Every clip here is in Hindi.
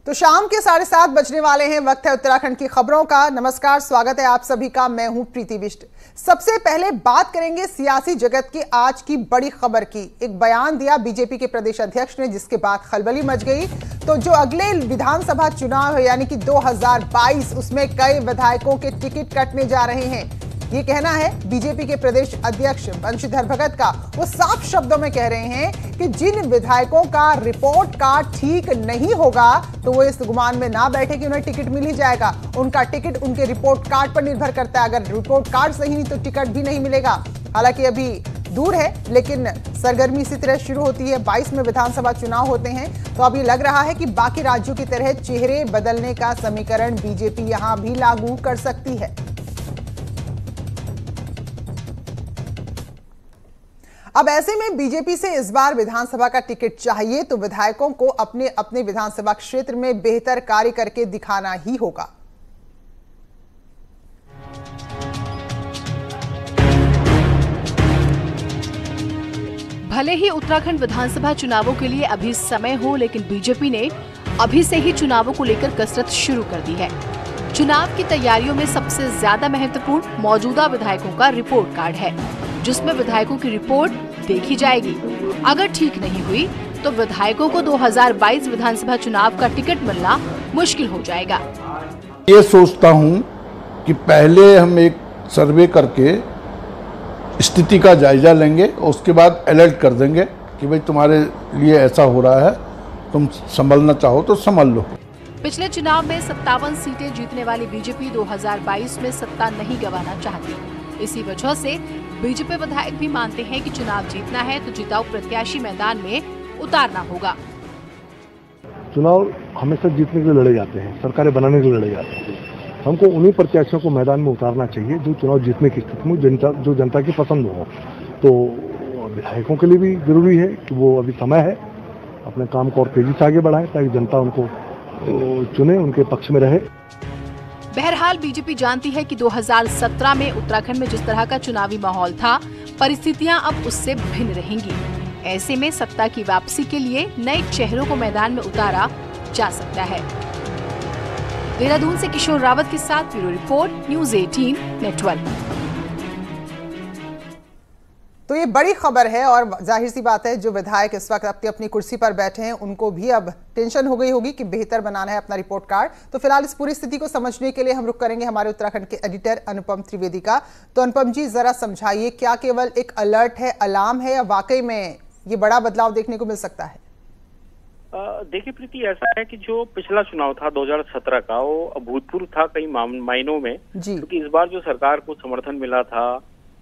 तो शाम के 7:30 बजने वाले हैं। वक्त है उत्तराखंड की खबरों का। नमस्कार, स्वागत है आप सभी का। मैं हूं प्रीति बिष्ट। सबसे पहले बात करेंगे सियासी जगत की आज की बड़ी खबर की। एक बयान दिया बीजेपी के प्रदेश अध्यक्ष ने, जिसके बाद खलबली मच गई। तो जो अगले विधानसभा चुनाव है यानी कि 2022, उसमें कई विधायकों के टिकट कटने जा रहे हैं। ये कहना है बीजेपी के प्रदेश अध्यक्ष बंशीधर भगत का। वो साफ शब्दों में कह रहे हैं कि जिन विधायकों का रिपोर्ट कार्ड ठीक नहीं होगा तो वो इस गुमान में ना बैठे कि उन्हें टिकट मिल ही जाएगा। उनका टिकट उनके रिपोर्ट कार्ड पर निर्भर करता है। अगर रिपोर्ट कार्ड सही नहीं तो टिकट भी नहीं मिलेगा। हालांकि अभी दूर है, लेकिन सरगर्मी इसी तरह शुरू होती है। 22 में विधानसभा चुनाव होते हैं, तो अभी लग रहा है कि बाकी राज्यों की तरह चेहरे बदलने का समीकरण बीजेपी यहां भी लागू कर सकती है। अब ऐसे में बीजेपी से इस बार विधानसभा का टिकट चाहिए तो विधायकों को अपने अपने विधानसभा क्षेत्र में बेहतर कार्य करके दिखाना ही होगा। भले ही उत्तराखंड विधानसभा चुनावों के लिए अभी समय हो, लेकिन बीजेपी ने अभी से ही चुनावों को लेकर कसरत शुरू कर दी है। चुनाव की तैयारियों में सबसे ज्यादा महत्वपूर्ण मौजूदा विधायकों का रिपोर्ट कार्ड है, जिसमें विधायकों की रिपोर्ट देखी जाएगी। अगर ठीक नहीं हुई तो विधायकों को 2022 विधानसभा चुनाव का टिकट मिलना मुश्किल हो जाएगा। ये सोचता हूँ कि पहले हम एक सर्वे करके स्थिति का जायजा लेंगे और उसके बाद अलर्ट कर देंगे कि भाई तुम्हारे लिए ऐसा हो रहा है, तुम संभलना चाहो तो संभल लो। पिछले चुनाव में 57 सीटें जीतने वाली बीजेपी 2022 में सत्ता नहीं गंवाना चाहती। इसी वजह से बीजेपी विधायक भी मानते हैं कि चुनाव जीतना है तो जिताऊ प्रत्याशी मैदान में उतारना होगा। चुनाव हमेशा जीतने के लिए लड़े जाते हैं, सरकारें बनाने के लिए लड़े जाते हैं। हमको उन्हीं प्रत्याशियों को मैदान में उतारना चाहिए जो चुनाव जीतने की स्थिति में जो जनता की पसंद हो। तो विधायकों के लिए भी जरूरी है कि वो अभी समय है, अपने काम को और तेजी से आगे बढ़ाएं ताकि जनता उनको चुने, उनके पक्ष में रहे। बहरहाल बीजेपी जानती है कि 2017 में उत्तराखंड में जिस तरह का चुनावी माहौल था, परिस्थितियां अब उससे भिन्न रहेंगी। ऐसे में सत्ता की वापसी के लिए नए चेहरों को मैदान में उतारा जा सकता है। देहरादून से किशोर रावत के साथ ब्यूरो रिपोर्ट, न्यूज़ 18 नेटवर्क। तो ये बड़ी खबर है और जाहिर सी बात है जो विधायक इस वक्त अपनी अपनी कुर्सी पर बैठे हैं उनको भी अब टेंशन हो गई होगी कि बेहतर बनाना है अपना रिपोर्ट कार्ड। तो फिलहाल इस पूरी स्थिति को समझने के लिए हम रुक करेंगे हमारे उत्तराखंड के एडिटर अनुपम त्रिवेदी का। तो अनुपम जी, जरा समझाइए, क्या केवल एक अलर्ट है, अलार्म है, या वाकई में ये बड़ा बदलाव देखने को मिल सकता है? देखिए प्रीति, ऐसा है कि जो पिछला चुनाव था 2017 का, वो अभूतपूर्व था कई मायनों में, क्योंकि इस बार जो सरकार को समर्थन मिला था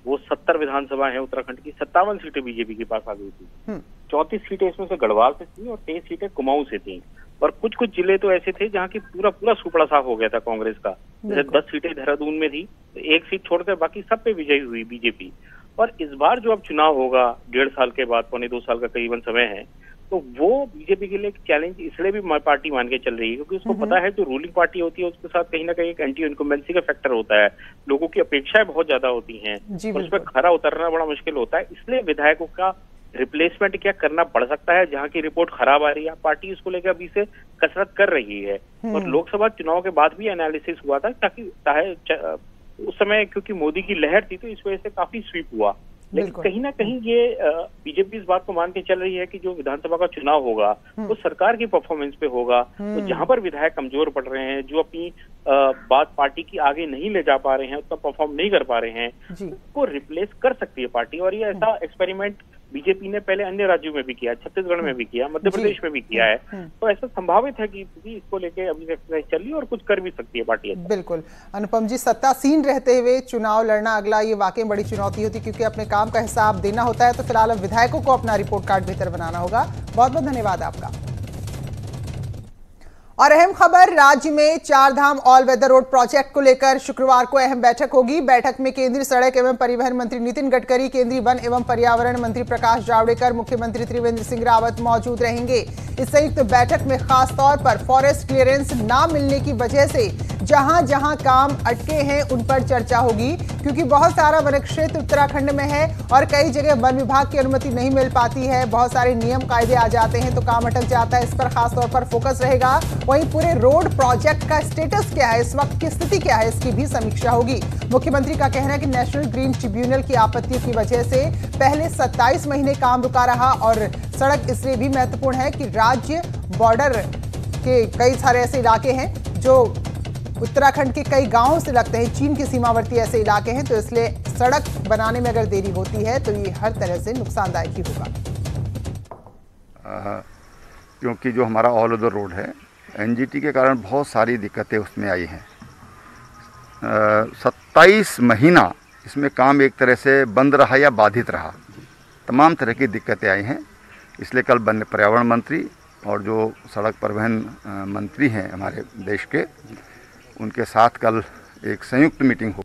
वो 70 विधानसभा है उत्तराखंड की, 57 सीटें बीजेपी के पास आ गई थी। 34 सीटें इसमें से गढ़वाल से थी और 23 सीटें कुमाऊं से थी। और कुछ कुछ जिले तो ऐसे थे जहाँ की पूरा सुपड़ा साफ हो गया था कांग्रेस का। जैसे 10 सीटें देहरादून में थी, तो एक सीट छोड़कर बाकी सब पे विजयी हुई बीजेपी। और इस बार जो अब चुनाव होगा 1.5 साल के बाद, 1.25 साल का करीबन समय है, तो वो बीजेपी के लिए एक चैलेंज इसलिए भी पार्टी मान के चल रही है क्योंकि उसको पता है जो रूलिंग पार्टी होती है उसके साथ कहीं ना कहीं एक एंटी इनकम्बेंसी का फैक्टर होता है। लोगों की अपेक्षाएं बहुत ज्यादा होती हैं और उस पर खरा उतरना बड़ा मुश्किल होता है। इसलिए विधायकों का रिप्लेसमेंट क्या करना पड़ सकता है। जहां की रिपोर्ट खराब आ रही है, पार्टी इसको लेकर अभी से कसरत कर रही है। और लोकसभा चुनाव के बाद भी एनालिसिस हुआ था, ताकि उस समय क्योंकि मोदी की लहर थी तो इस वजह से काफी स्वीप हुआ। लेकिन कहीं ना कहीं ये बीजेपी इस बात को मान के चल रही है कि जो विधानसभा का चुनाव होगा वो सरकार की परफॉर्मेंस पे होगा। तो जहां पर विधायक कमजोर पड़ रहे हैं, जो अपनी बात पार्टी की आगे नहीं ले जा पा रहे हैं, उतना परफॉर्म नहीं कर पा रहे हैं, उसको रिप्लेस कर सकती है पार्टी। और ये ऐसा एक्सपेरिमेंट बीजेपी ने पहले अन्य राज्यों में भी किया, छत्तीसगढ़ में भी किया, मध्य प्रदेश में भी किया है। तो ऐसा संभावित है कि इसको लेके अभी एक्सरसाइज चल रही है और कुछ कर भी सकती है पार्टी। बिल्कुल अनुपम जी, सत्तासीन रहते हुए चुनाव लड़ना अगला ये वाकई बड़ी चुनौती होती है, क्योंकि अपने काम का हिसाब देना होता है। तो फिलहाल अब विधायकों को अपना रिपोर्ट कार्ड बेहतर बनाना होगा। बहुत बहुत धन्यवाद आपका। और अहम खबर, राज्य में 4 धाम ऑल वेदर रोड प्रोजेक्ट को लेकर शुक्रवार को अहम बैठक होगी। बैठक में केंद्रीय सड़क एवं परिवहन मंत्री नितिन गडकरी, केंद्रीय वन एवं पर्यावरण मंत्री प्रकाश जावड़ेकर, मुख्यमंत्री त्रिवेंद्र सिंह रावत मौजूद रहेंगे। इस संयुक्त बैठक में खास तौर पर फॉरेस्ट क्लियरेंस न मिलने की वजह से जहां जहां काम अटके हैं उन पर चर्चा होगी, क्योंकि बहुत सारा वन क्षेत्र उत्तराखंड में है और कई जगह वन विभाग की अनुमति नहीं मिल पाती है, बहुत सारे नियम कायदे आ जाते हैं तो काम अटक जाता है। इस पर खास तौर पर फोकस रहेगा। वहीं पूरे रोड प्रोजेक्ट का स्टेटस क्या है, इस वक्त की स्थिति क्या है, इसकी भी समीक्षा होगी। मुख्यमंत्री का कहना है कि नेशनल ग्रीन ट्रिब्यूनल की आपत्तियों की वजह से पहले 27 महीने काम रुका रहा और सड़क इसलिए भी महत्वपूर्ण है कि राज्य बॉर्डर के कई सारे ऐसे इलाके हैं जो उत्तराखंड के कई गांवों से लगते हैं, चीन के सीमावर्ती ऐसे इलाके हैं, तो इसलिए सड़क बनाने में अगर देरी होती है तो ये हर तरह से नुकसानदायक ही होगा। क्योंकि जो हमारा ऑल ओवर रोड है, एनजीटी के कारण बहुत सारी दिक्कतें उसमें आई हैं। 27 महीना इसमें काम एक तरह से बंद रहा या बाधित रहा, तमाम तरह की दिक्कतें आई हैं। इसलिए कल पर्यावरण मंत्री और जो सड़क परिवहन मंत्री हैं हमारे देश के, उनके साथ कल एक संयुक्त मीटिंग हो।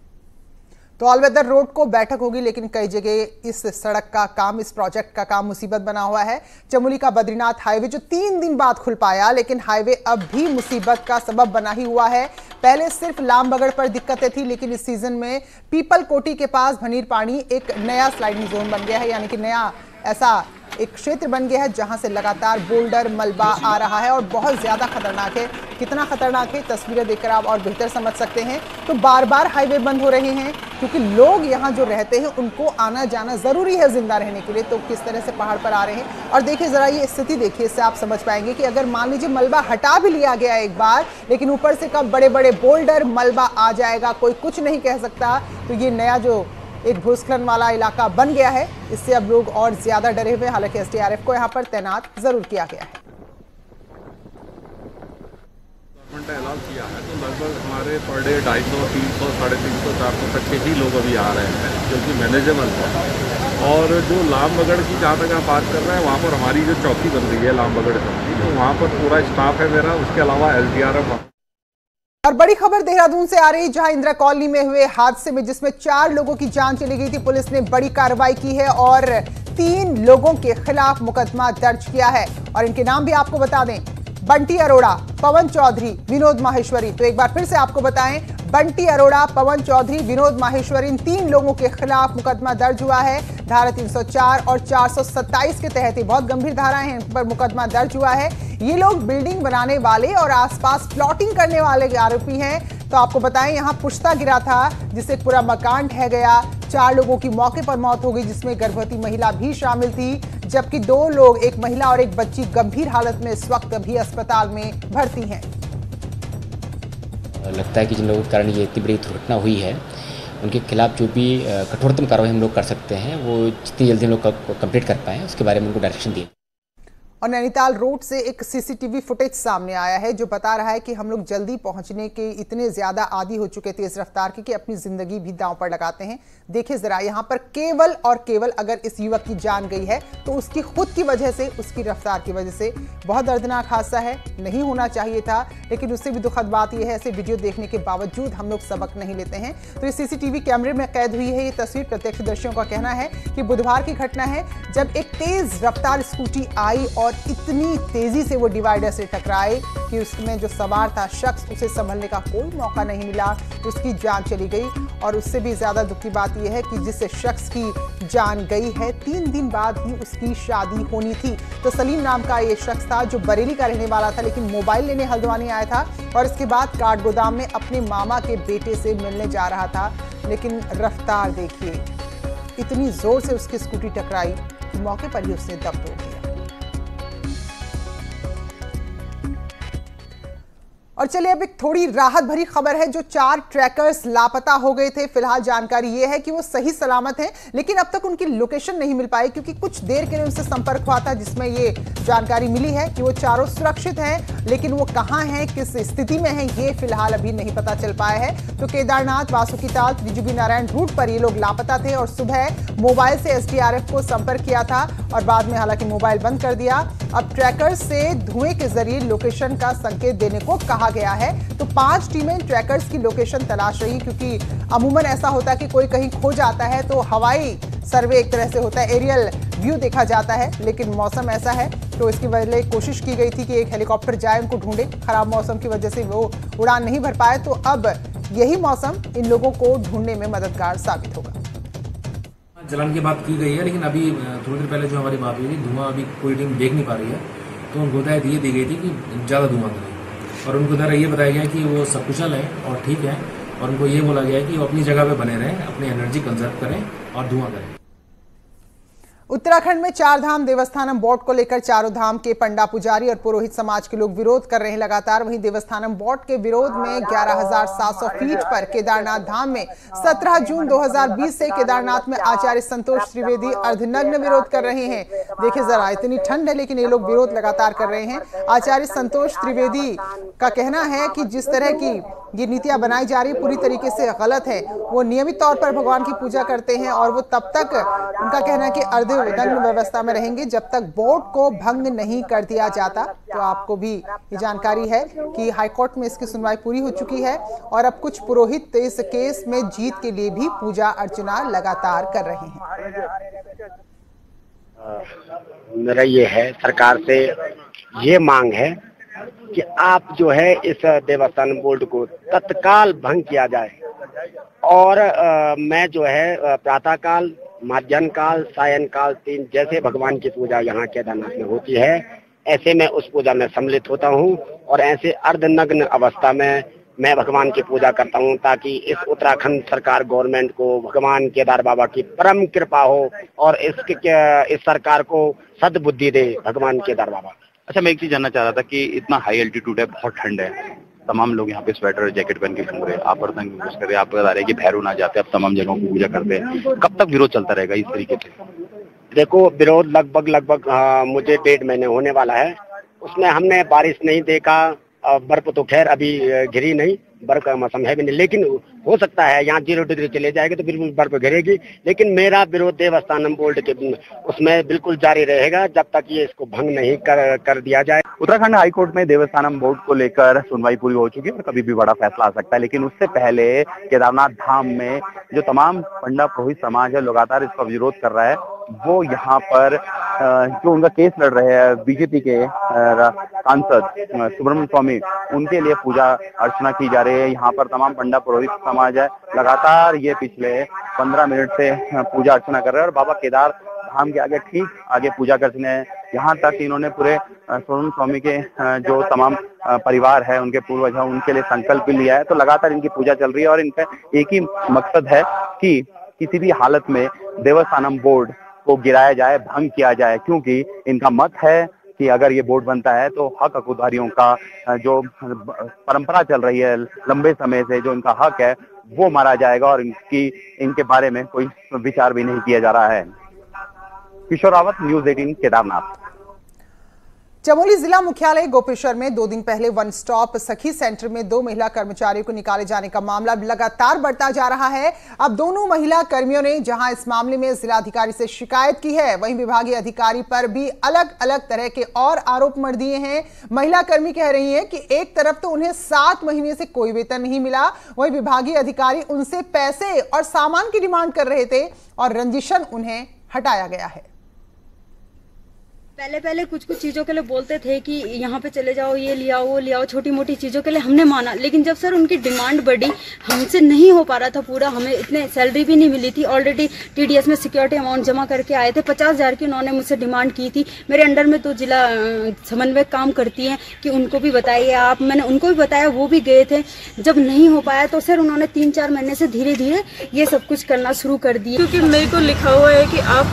तो ऑल वेदर रोड को बैठक होगी, लेकिन कई जगह इस सड़क का काम, इस प्रोजेक्ट का काम मुसीबत बना हुआ है। चमोली का बद्रीनाथ हाईवे जो 3 दिन बाद खुल पाया, लेकिन हाईवे अब भी मुसीबत का सबब बना ही हुआ है। पहले सिर्फ लामबगड़ पर दिक्कतें थी, लेकिन इस सीजन में पीपल कोटी के पास भनीर पानी एक नया स्लाइडिंग जोन बन गया है, यानी कि नया ऐसा एक क्षेत्र बन गया है जहां से लगातार बोल्डर मलबा आ रहा है और बहुत ज्यादा खतरनाक है। कितना खतरनाक है तस्वीरें देखकर आप और बेहतर समझ सकते हैं। तो बार बार हाईवे बंद हो रहे हैं क्योंकि लोग यहां जो रहते हैं उनको आना जाना जरूरी है जिंदा रहने के लिए, तो किस तरह से पहाड़ पर आ रहे हैं। और देखिए जरा ये स्थिति देखिए, इससे आप समझ पाएंगे कि अगर मान लीजिए मलबा हटा भी लिया गया एक बार, लेकिन ऊपर से कब बड़े बड़े बोल्डर मलबा आ जाएगा कोई कुछ नहीं कह सकता। तो ये नया जो एक भूस्खलन वाला इलाका बन गया है, इससे अब लोग और ज्यादा डरे हुए। हालांकि एसडीआरएफ को यहां पर तैनात जरूर किया गया है। गवर्नमेंट ने ऐलान किया है तो लगभग हमारे पर डे 250, 300, 350, 400 तक के ही लोग अभी आ रहे हैं, क्योंकि मैनेजेबल है। और जो लामबगड़ की जहाँ तक आप बात कर रहे हैं, वहाँ पर हमारी जो चौकी बन रही है लामबगड़ चौकी, तो वहाँ पर पूरा स्टाफ है मेरा, उसके अलावा एसडीआरएफ। और बड़ी खबर देहरादून से आ रही, जहां इंदिरा कॉलोनी में हुए हादसे में जिसमें 4 लोगों की जान चली गई थी, पुलिस ने बड़ी कार्रवाई की है और 3 लोगों के खिलाफ मुकदमा दर्ज किया है। और इनके नाम भी आपको बता दें, बंटी अरोड़ा, पवन चौधरी, विनोद माहेश्वरी। तो एक बार फिर से आपको बताएं, बंटी अरोड़ा, पवन चौधरी, विनोद माहेश्वरी, इन 3 लोगों के खिलाफ मुकदमा दर्ज हुआ है। धारा 304 और 427 के तहत ही बहुत गंभीर धाराएं हैं, इन पर मुकदमा दर्ज हुआ है। ये लोग बिल्डिंग बनाने वाले और आसपास प्लॉटिंग करने वाले आरोपी हैं। तो आपको बताएं, यहां पुश्ता गिरा था जिससे पूरा मकान ढह गया। 4 लोगों की मौके पर मौत हो गई, जिसमें गर्भवती महिला भी शामिल थी, जबकि 2 लोग, एक महिला और एक बच्ची, गंभीर हालत में इस वक्त भी अस्पताल में भर्ती हैं। लगता है कि जिन लोगों के कारण ये इतनी बड़ी दुर्घटना हुई है, उनके खिलाफ जो भी कठोरतम कार्रवाई हम लोग कर सकते हैं, वो जितनी जल्दी हम लोग कंप्लीट कर पाएँ उसके बारे में उनको डायरेक्शन दिए। और नैनीताल रोड से एक सीसीटीवी फुटेज सामने आया है जो बता रहा है कि हम लोग जल्दी पहुंचने के इतने ज्यादा आदी हो चुके तेज रफ्तार की कि अपनी जिंदगी भी दांव पर लगाते हैं। देखिए जरा, यहां पर केवल और केवल अगर इस युवक की जान गई है तो उसकी खुद की वजह से, उसकी रफ्तार की वजह से। बहुत दर्दनाक हादसा है, नहीं होना चाहिए था, लेकिन उससे भी दुखद बात यह है, ऐसे वीडियो देखने के बावजूद हम लोग सबक नहीं लेते हैं। तो ये सीसीटीवी कैमरे में कैद हुई है ये तस्वीर। प्रत्यक्षदर्शियों का कहना है कि बुधवार की घटना है, जब एक तेज रफ्तार स्कूटी आई और इतनी तेजी से वो डिवाइडर से टकराए कि उसमें जो सवार था शख्स, उसे संभलने का कोई मौका नहीं मिला, उसकी जान चली गई। और उससे भी ज्यादा दुख की बात यह है कि जिस शख्स की जान गई है, 3 दिन बाद ही उसकी शादी होनी थी। तो सलीम नाम का ये शख्स था जो बरेली का रहने वाला था, लेकिन मोबाइल लेने हल्द्वानी आया था और इसके बाद काठ गोदाम में अपने मामा के बेटे से मिलने जा रहा था। लेकिन रफ्तार देखिए, इतनी जोर से उसकी स्कूटी टकराई कि मौके पर ही उसने दम तोड़ दिया। और चलिए अब एक थोड़ी राहत भरी खबर है, जो 4 ट्रैकर्स लापता हो गए थे। फिलहाल जानकारी ये है कि वो सही सलामत हैं, लेकिन अब तक उनकी लोकेशन नहीं मिल पाई, क्योंकि कुछ देर के लिए उनसे संपर्क हुआ था जिसमें ये जानकारी मिली है कि वो चारों सुरक्षित हैं, लेकिन वो कहां हैं, किस स्थिति में हैं, ये फिलहाल अभी नहीं पता चल पाया है। तो केदारनाथ, वासुकीताल, त्रिजुबी नारायण रूट पर ये लोग लापता थे और सुबह मोबाइल से एसडीआरएफ को संपर्क किया था और बाद में हालांकि मोबाइल बंद कर दिया। अब ट्रैकर्स से धुएं के जरिए लोकेशन का संकेत देने को कहा गया है। तो 5 टीमें ट्रैकर्स की लोकेशन तलाश रही, क्योंकि अमूमन ऐसा होता है कि कोई कहीं खो जाता है तो हवाई सर्वे एक तरह से होता है, एरियल व्यू देखा जाता है, लेकिन मौसम ऐसा है तो इसकी वजह से कोशिश की गई थी कि एक हेलीकॉप्टर जाए उनको ढूंढे। खराब मौसम की वजह से वो उड़ान नहीं भर पाए, तो अब यही मौसम इन लोगों को ढूंढने में मददगार साबित होगा। जलन की बात की गई है, लेकिन अभी थोड़ी देर पहले जो हमारी बात हुई थी, धुआं अभी कोई टीम देख नहीं पा रही है, तो उनको हिदायत ये दी गई थी कि ज़्यादा धुआं करें, और उनको इधर ये बताया गया कि वो सकुशल है और ठीक है, और उनको ये बोला गया है कि वो अपनी जगह पे बने रहें, अपनी एनर्जी कंजर्व करें और धुआं करें। उत्तराखंड में चार धाम देवस्थानम बोर्ड को लेकर चारों धाम के पंडा पुजारी और पुरोहित समाज के लोग विरोध कर रहे हैं लगातार। वहीं देवस्थानम बोर्ड के विरोध में 11,700 फीट पर केदारनाथ धाम में 17 जून 2020 से केदारनाथ में आचार्य संतोष त्रिवेदी अर्धनग्न विरोध कर रहे हैं। देखिए जरा, इतनी ठंड है लेकिन ये लोग विरोध लगातार कर रहे हैं। आचार्य संतोष त्रिवेदी का कहना है कि जिस तरह की ये नीतियां बनाई जा रही पूरी तरीके से गलत है। वो नियमित तौर पर भगवान की पूजा करते हैं और वो तब तक, उनका कहना है कि अर्धनग्न व्यवस्था में रहेंगे जब तक बोर्ड को भंग नहीं कर दिया जाता। तो आपको भी ये जानकारी है कि हाईकोर्ट में इसकी सुनवाई पूरी हो चुकी है और अब कुछ पुरोहित इस केस में जीत के लिए भी पूजा अर्चना लगातार कर रहे हैं। मेरा ये है, सरकार से ये मांग है कि आप जो है इस देवस्थान बोर्ड को तत्काल भंग किया जाए, और मैं जो है प्रातःकाल, मध्याह्न काल, सायं काल 3 जैसे भगवान की पूजा यहाँ केदारनाथ में होती है, ऐसे मैं उस पूजा में सम्मिलित होता हूँ और ऐसे अर्धनग्न अवस्था में मैं भगवान की पूजा करता हूँ, ताकि इस उत्तराखंड सरकार गवर्नमेंट को भगवान केदार बाबा की परम कृपा हो और इस सरकार को सद्बुद्धि दे भगवान केदार बाबा। अच्छा, मैं एक चीज जानना चाह रहा था कि इतना हाई एल्टीट्यूड है, बहुत ठंड है, तमाम लोग यहाँ पे स्वेटर और जैकेट पहन के घूम रहे हैं, आप बर्तन यूज कर रहे हैं, आप बता रहे हैं कि भैरव ना जाते, अब तमाम जगहों की पूजा करते हैं, कब तक विरोध चलता रहेगा इस तरीके से? देखो, विरोध लगभग मुझे 1.5 महीने होने वाला है। उसमें हमने बारिश नहीं देखा, बर्फ तो खैर अभी गिरी नहीं, बर्फ का मौसम है भी नहीं, लेकिन हो सकता है यहाँ 0 डिग्री चले जाएगा तो बिल्कुल बर्फ गिरेगी। लेकिन मेरा विरोध देवस्थानम बोर्ड के उसमें बिल्कुल जारी रहेगा जब तक ये इसको भंग नहीं कर दिया जाए। उत्तराखंड हाईकोर्ट में देवस्थानम बोर्ड को लेकर सुनवाई पूरी हो चुकी है और कभी भी बड़ा फैसला आ सकता है, लेकिन उससे पहले केदारनाथ धाम में जो तमाम पंडा पुरोहित समाज है लगातार इसका विरोध कर रहा है। वो यहाँ पर जो उनका केस लड़ रहे हैं बीजेपी के सांसद सुब्रमण्यम स्वामी, उनके लिए पूजा अर्चना की जा रही है। यहाँ पर तमाम पंडा पुरोहित समाज है लगातार ये पिछले 15 मिनट से पूजा अर्चना कर रहे हैं और बाबा केदार धाम के आगे ठीक आगे पूजा करते हैं। यहाँ तक इन्होंने पूरे सुब्रमण्यम स्वामी के जो तमाम परिवार है, उनके पूर्वज है, उनके लिए संकल्प भी लिया है। तो लगातार इनकी पूजा चल रही है और इनका एक ही मकसद है कि किसी भी हालत में देवस्थानम बोर्ड को गिराया जाए, भंग किया जाए, क्योंकि इनका मत है कि अगर ये बोर्ड बनता है तो हक हकूदारियों का जो परंपरा चल रही है लंबे समय से, जो इनका हक है वो मारा जाएगा और इनके बारे में कोई विचार भी नहीं किया जा रहा है। किशोर रावत, न्यूज़ 18 केदारनाथ। चमोली जिला मुख्यालय गोपेश्वर में 2 दिन पहले वन स्टॉप सखी सेंटर में 2 महिला कर्मचारियों को निकाले जाने का मामला लगातार बढ़ता जा रहा है। अब दोनों महिला कर्मियों ने जहां इस मामले में जिलाधिकारी से शिकायत की है, वहीं विभागीय अधिकारी पर भी अलग अलग तरह के और आरोप मढ़ दिए हैं। महिला कर्मी कह रही हैं कि एक तरफ तो उन्हें 7 महीने से कोई वेतन नहीं मिला, वहीं विभागीय अधिकारी उनसे पैसे और सामान की डिमांड कर रहे थे और रंजिशन उन्हें हटाया गया है। पहले कुछ चीज़ों के लिए बोलते थे कि यहाँ पे चले जाओ, ये ले आओ, वो ले आओ, छोटी मोटी चीज़ों के लिए हमने माना। लेकिन जब सर उनकी डिमांड बढ़ी, हमसे नहीं हो पा रहा था पूरा, हमें इतने सैलरी भी नहीं मिली थी। ऑलरेडी TDS में सिक्योरिटी अमाउंट जमा करके आए थे, 50,000 की उन्होंने मुझसे डिमांड की थी। मेरे अंडर में तो जिला समन्वय काम करती हैं कि उनको भी बताइए आप, मैंने उनको भी बताया, वो भी गए थे। जब नहीं हो पाया तो सर उन्होंने 3-4 महीने से धीरे धीरे ये सब कुछ करना शुरू कर दिया। क्योंकि मेरे को लिखा हुआ है कि आप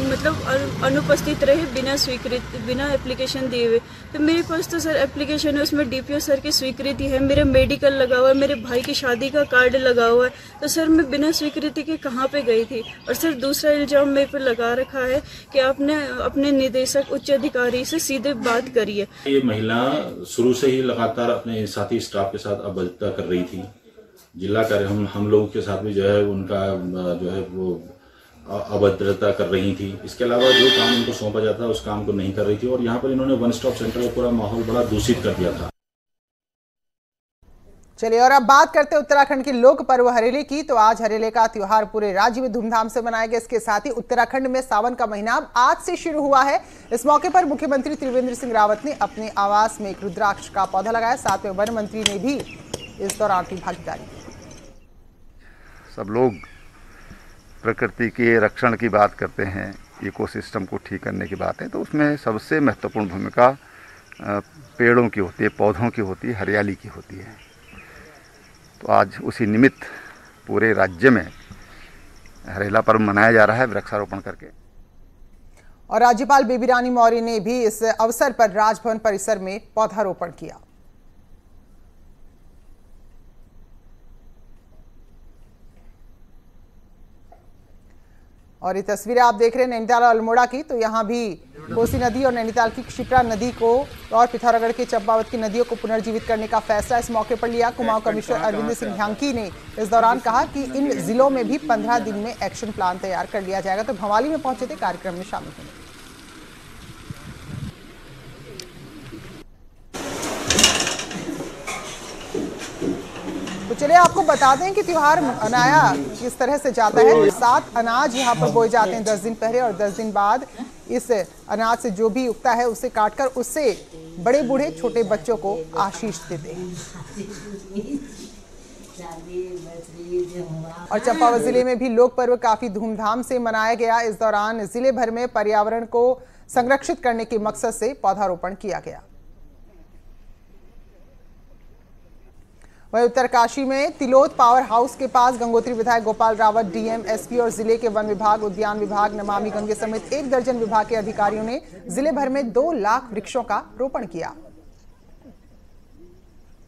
मतलब अनुपस्थित रहे बिना स्वीकृत, बिना एप्लीकेशन दिए हुए। तो मेरे पास तो सर एप्लीकेशन है, उसमें DPO सर की स्वीकृति है, मेरा मेडिकल लगा हुआ है, मेरे भाई की शादी का कार्ड लगा हुआ है। तो सर मैं बिना स्वीकृति के कहाँ पे गई थी? और सर दूसरा इल्जाम मेरे पर लगा रखा है कि आपने अपने निदेशक उच्च अधिकारी से सीधे बात करी है। ये महिला शुरू से ही लगातार अपने साथी स्टाफ के साथ अभद्रता कर रही थी। जिला कार्य हम लोगों के साथ भी जो है उनका जो है वो अभद्रता कर रही थी। इसके अलावा जो काम उनको सौंपा जाता है उस काम को नहीं कर रही थी और यहाँ पर इन्होंने वन स्टॉप सेंटर का पूरा माहौल बड़ा दूषित कर दिया था। चलिए और अब बात करते हैं उत्तराखंड के लोक पर्व हरेले की। तो आज हरेले का त्योहार पूरे राज्य में धूमधाम से मनाया गया। इसके साथ ही उत्तराखंड में सावन का महीना आज से शुरू हुआ है। इस मौके पर मुख्यमंत्री त्रिवेंद्र सिंह रावत ने अपने आवास में एक रुद्राक्ष का पौधा लगाया। साथ में वन मंत्री ने भी इस दौरान की भागीदारी की। सब लोग प्रकृति के रक्षण की बात करते हैं, इकोसिस्टम को ठीक करने की बात है, तो उसमें सबसे महत्वपूर्ण भूमिका पेड़ों की होती है, पौधों की होती है, हरियाली की होती है। तो आज उसी निमित्त पूरे राज्य में हरेला पर्व मनाया जा रहा है वृक्षारोपण करके। और राज्यपाल बेबी रानी मौर्य ने भी इस अवसर पर राजभवन परिसर में पौधारोपण किया। और ये तस्वीरें आप देख रहे हैं नैनीताल और अल्मोड़ा की। तो यहाँ भी कोसी नदी और नैनीताल की क्षिप्रा नदी को और पिथौरागढ़ के चंपावत की नदियों को पुनर्जीवित करने का फैसला इस मौके पर लिया। कुमाऊं कमिश्नर अरविंद सिंह ह्यांकी ने इस दौरान कहा कि इन जिलों में भी 15 दिन में एक्शन प्लान तैयार कर लिया जाएगा। तो भवाली में पहुंचे थे कार्यक्रम में शामिल होने। तो चलिए आपको बता दें कि त्योहार मनाया किस तरह से जाता है। 7 अनाज यहाँ पर बोए जाते हैं 10 दिन पहले, और 10 दिन बाद इस अनाज से जो भी उगता है उसे काटकर उससे बड़े बूढ़े छोटे बच्चों को आशीष देते हैं। और चंपावत जिले में भी लोक पर्व काफी धूमधाम से मनाया गया। इस दौरान जिले भर में पर्यावरण को संरक्षित करने के मकसद से पौधारोपण किया गया। वहीं उत्तरकाशी में तिलोत पावर हाउस के पास गंगोत्री विधायक गोपाल रावत, डीएम, एसपी और जिले के वन विभाग, उद्यान विभाग, नमामि गंगे समेत 1 दर्जन विभाग के अधिकारियों ने जिले भर में 2 लाख वृक्षों का रोपण किया।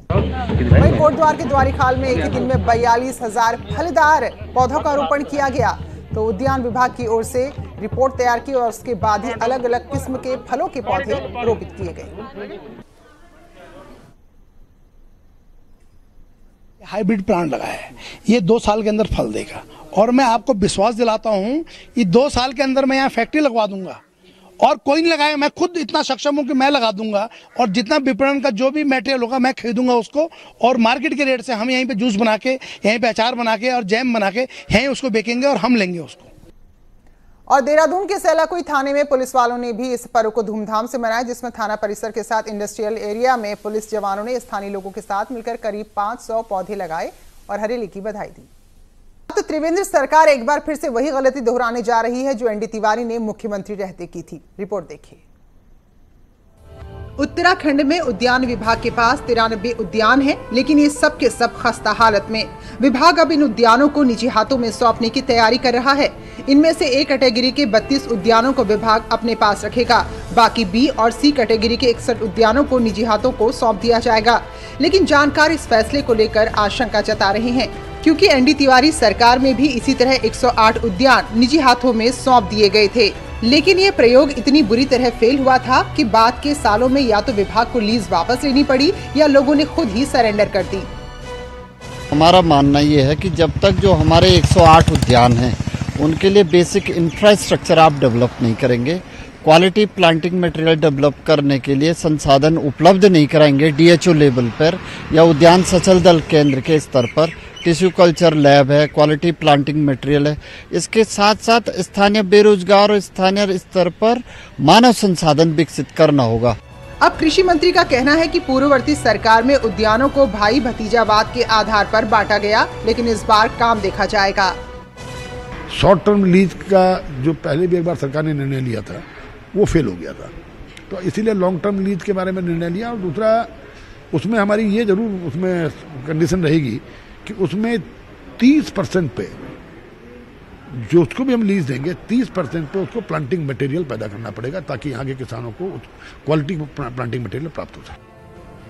वहीं कोटद्वार के द्वारीखाल में एक ही दिन में 42,000 फलदार पौधों का रोपण किया गया। तो उद्यान विभाग की ओर से रिपोर्ट तैयार की और उसके बाद ही अलग अलग किस्म के फलों के पौधे रोपित किए गए। हाइब्रिड प्लांट लगाया है, ये 2 साल के अंदर फल देगा। और मैं आपको विश्वास दिलाता हूँ ये 2 साल के अंदर मैं यहाँ फैक्ट्री लगवा दूंगा और कोई नहीं लगाएगा। मैं खुद इतना सक्षम हूँ कि मैं लगा दूंगा और जितना विपणन का जो भी मटेरियल होगा मैं खरीदूंगा उसको, और मार्केट के रेट से हम यहीं पे जूस बना के, यहीं पे अचार बना के और जैम बना के यहीं उसको बेचेंगे और हम लेंगे उसको। और देहरादून के सेलाकुई थाने में पुलिस वालों ने भी इस पर्व को धूमधाम से मनाया, जिसमें थाना परिसर के साथ इंडस्ट्रियल एरिया में पुलिस जवानों ने स्थानीय लोगों के साथ मिलकर करीब 500 पौधे लगाए और हरेली की बधाई दी। तो त्रिवेंद्र सरकार एक बार फिर से वही गलती दोहराने जा रही है जो एनडी तिवारी ने मुख्यमंत्री रहते की थी। रिपोर्ट देखिए। उत्तराखंड में उद्यान विभाग के पास 93 उद्यान हैं, लेकिन ये सब के सब खस्ता हालत में। विभाग अब इन उद्यानों को निजी हाथों में सौंपने की तैयारी कर रहा है। इनमें से ए कैटेगरी के 32 उद्यानों को विभाग अपने पास रखेगा, बाकी बी और सी कैटेगरी के 61 उद्यानों को निजी हाथों को सौंप दिया जाएगा। लेकिन जानकार इस फैसले को लेकर आशंका जता रहे हैं, क्योंकि एनडी तिवारी सरकार में भी इसी तरह 108 उद्यान निजी हाथों में सौंप दिए गए थे। लेकिन ये प्रयोग इतनी बुरी तरह फेल हुआ था कि बाद के सालों में या तो विभाग को लीज वापस लेनी पड़ी या लोगों ने खुद ही सरेंडर कर दी। हमारा मानना ये है कि जब तक जो हमारे 108 उद्यान हैं उनके लिए बेसिक इंफ्रास्ट्रक्चर आप डेवलप नहीं करेंगे, क्वालिटी प्लांटिंग मटेरियल डेवलप करने के लिए संसाधन उपलब्ध नहीं कराएंगे डीएचओ लेवल पर या उद्यान सचल दल केंद्र के स्तर पर, टिश्यू कल्चर लैब है, क्वालिटी प्लांटिंग मटेरियल है, इसके साथ साथ स्थानीय बेरोजगार और स्थानीय स्तर पर मानव संसाधन विकसित करना होगा। अब कृषि मंत्री का कहना है कि पूर्ववर्ती सरकार में उद्यानों को भाई भतीजावाद के आधार पर बांटा गया, लेकिन इस बार काम देखा जाएगा। शॉर्ट टर्म लीज का जो पहले भी एक बार सरकार ने निर्णय लिया था वो फेल हो गया था, तो इसीलिए लॉन्ग टर्म लीज के बारे में निर्णय लिया। और दूसरा उसमें हमारी ये जरूर उसमें कंडीशन रहेगी कि उसमें 30% पे जो उसको भी हम लीज देंगे 30% पे उसको प्लांटिंग मटेरियल पैदा करना पड़ेगा, ताकि यहाँ के किसानों को क्वालिटी प्लांटिंग मटेरियल प्राप्त हो सके।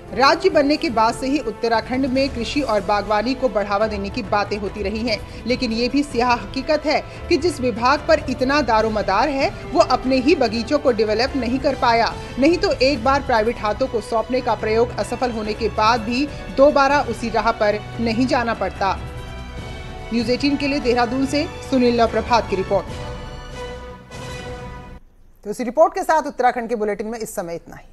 राज्य बनने के बाद से ही उत्तराखंड में कृषि और बागवानी को बढ़ावा देने की बातें होती रही हैं, लेकिन ये भी स्याह हकीकत है कि जिस विभाग पर इतना दारोमदार है वो अपने ही बगीचों को डेवलप नहीं कर पाया। नहीं तो एक बार प्राइवेट हाथों को सौंपने का प्रयोग असफल होने के बाद भी दोबारा उसी राह पर नहीं जाना पड़ता। न्यूज़ 18 के लिए देहरादून से सुनील प्रभात की रिपोर्ट। तो इस रिपोर्ट के साथ उत्तराखंड के बुलेटिन में इस समय इतना ही।